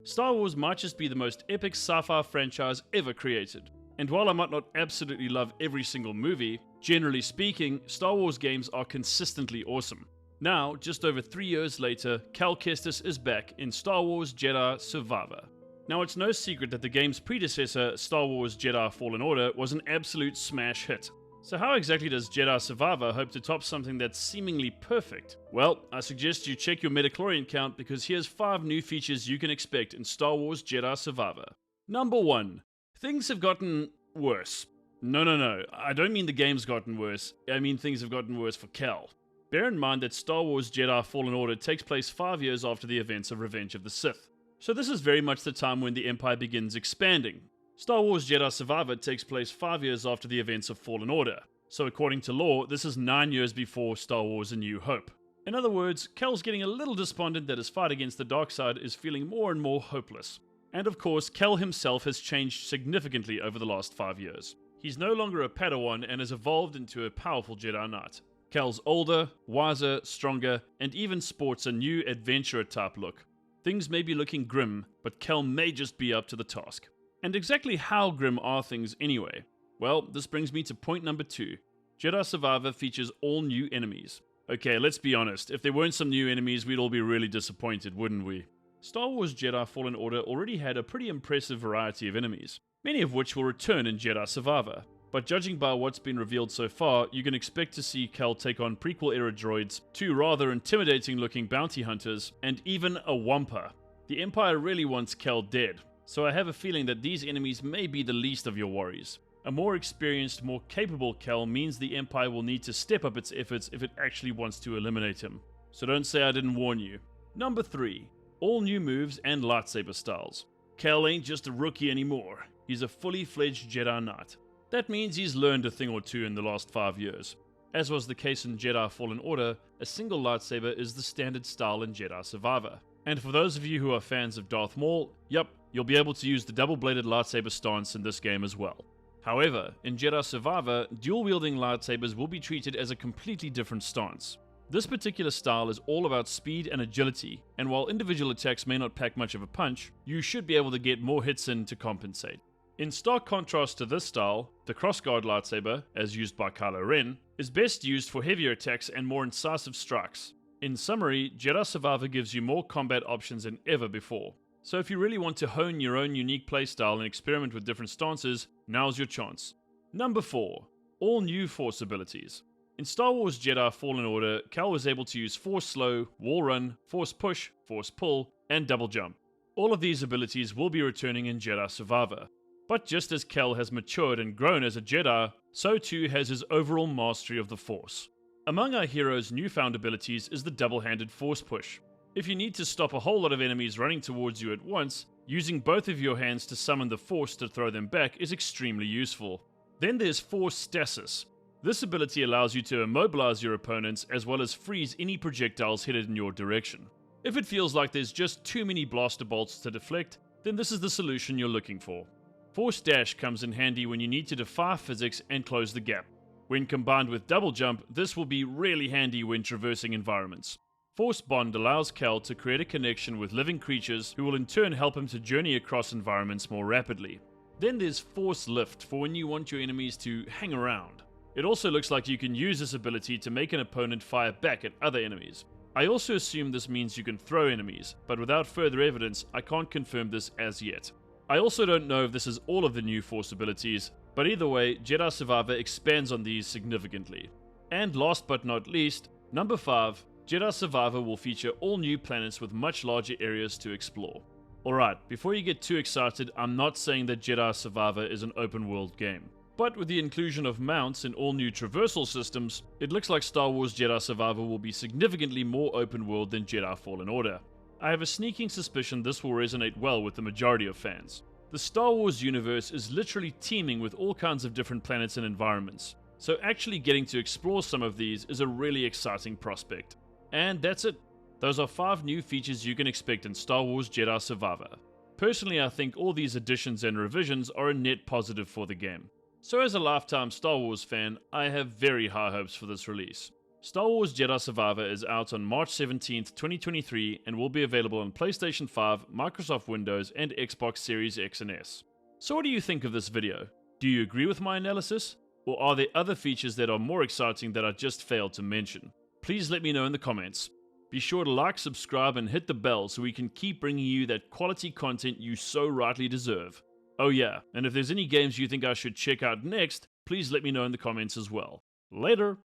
Star Wars might just be the most epic sci-fi franchise ever created. And while I might not absolutely love every single movie, generally speaking, Star Wars games are consistently awesome. Now, just over 3 years later, Cal Kestis is back in Star Wars Jedi Survivor. Now, it's no secret that the game's predecessor, Star Wars Jedi Fallen Order, was an absolute smash hit. So how exactly does Jedi Survivor hope to top something that's seemingly perfect? Well, I suggest you check your Metachlorian count because here's 5 new features you can expect in Star Wars Jedi Survivor. Number 1. Things have gotten worse. No, I don't mean the game's gotten worse, I mean things have gotten worse for Cal. Bear in mind that Star Wars Jedi Fallen Order takes place 5 years after the events of Revenge of the Sith. So this is very much the time when the Empire begins expanding. Star Wars Jedi Survivor takes place 5 years after the events of Fallen Order. So according to lore, this is 9 years before Star Wars A New Hope. In other words, Cal's getting a little despondent that his fight against the dark side is feeling more and more hopeless. And of course, Cal himself has changed significantly over the last 5 years. He's no longer a Padawan and has evolved into a powerful Jedi Knight. Cal's older, wiser, stronger, and even sports a new adventurer-type look. Things may be looking grim, but Cal may just be up to the task. And exactly how grim are things anyway? Well, this brings me to point number 2. Jedi Survivor features all new enemies. Okay, let's be honest, if there weren't some new enemies, we'd all be really disappointed, wouldn't we? Star Wars Jedi Fallen Order already had a pretty impressive variety of enemies, many of which will return in Jedi Survivor. But judging by what's been revealed so far, you can expect to see Cal take on prequel-era droids, 2 rather intimidating-looking bounty hunters, and even a Wampa. The Empire really wants Cal dead, so I have a feeling that these enemies may be the least of your worries. A more experienced, more capable Cal means the Empire will need to step up its efforts if it actually wants to eliminate him. So don't say I didn't warn you. Number 3. All new moves and lightsaber styles. Cal ain't just a rookie anymore. He's a fully fledged Jedi Knight. That means he's learned a thing or two in the last 5 years. As was the case in Jedi Fallen Order, a single lightsaber is the standard style in Jedi Survivor. And for those of you who are fans of Darth Maul, yup, you'll be able to use the double-bladed lightsaber stance in this game as well. However, in Jedi Survivor, dual-wielding lightsabers will be treated as a completely different stance. This particular style is all about speed and agility, and while individual attacks may not pack much of a punch, you should be able to get more hits in to compensate. In stark contrast to this style, the crossguard lightsaber, as used by Kylo Ren, is best used for heavier attacks and more incisive strikes. In summary, Jedi Survivor gives you more combat options than ever before. So if you really want to hone your own unique playstyle and experiment with different stances, now's your chance. Number 4. All new Force abilities. In Star Wars Jedi Fallen Order, Cal was able to use Force Slow, Wall Run, Force Push, Force Pull, and Double Jump. All of these abilities will be returning in Jedi Survivor. But just as Cal has matured and grown as a Jedi, so too has his overall mastery of the Force. Among our hero's newfound abilities is the double-handed Force Push. If you need to stop a whole lot of enemies running towards you at once, using both of your hands to summon the Force to throw them back is extremely useful. Then there's Force Stasis. This ability allows you to immobilize your opponents as well as freeze any projectiles headed in your direction. If it feels like there's just too many blaster bolts to deflect, then this is the solution you're looking for. Force Dash comes in handy when you need to defy physics and close the gap. When combined with Double Jump, this will be really handy when traversing environments. Force Bond allows Cal to create a connection with living creatures who will in turn help him to journey across environments more rapidly. Then there's Force Lift for when you want your enemies to hang around. It also looks like you can use this ability to make an opponent fire back at other enemies. I also assume this means you can throw enemies, but without further evidence, I can't confirm this as yet. I also don't know if this is all of the new Force abilities, but either way, Jedi Survivor expands on these significantly. And last but not least, number 5, Jedi Survivor will feature all new planets with much larger areas to explore. Alright, before you get too excited, I'm not saying that Jedi Survivor is an open world game. But with the inclusion of mounts in all new traversal systems, it looks like Star Wars Jedi Survivor will be significantly more open world than Jedi Fallen Order. I have a sneaking suspicion this will resonate well with the majority of fans. The Star Wars universe is literally teeming with all kinds of different planets and environments, so actually getting to explore some of these is a really exciting prospect. And that's it. Those are 5 new features you can expect in Star Wars Jedi Survivor. Personally, I think all these additions and revisions are a net positive for the game. So as a lifetime Star Wars fan, I have very high hopes for this release. Star Wars Jedi Survivor is out on March 17th, 2023 and will be available on PlayStation 5, Microsoft Windows, and Xbox Series X and S. So what do you think of this video? Do you agree with my analysis? Or are there other features that are more exciting that I just failed to mention? Please let me know in the comments. Be sure to like, subscribe, and hit the bell so we can keep bringing you that quality content you so rightly deserve. Oh yeah, and if there's any games you think I should check out next, please let me know in the comments as well. Later!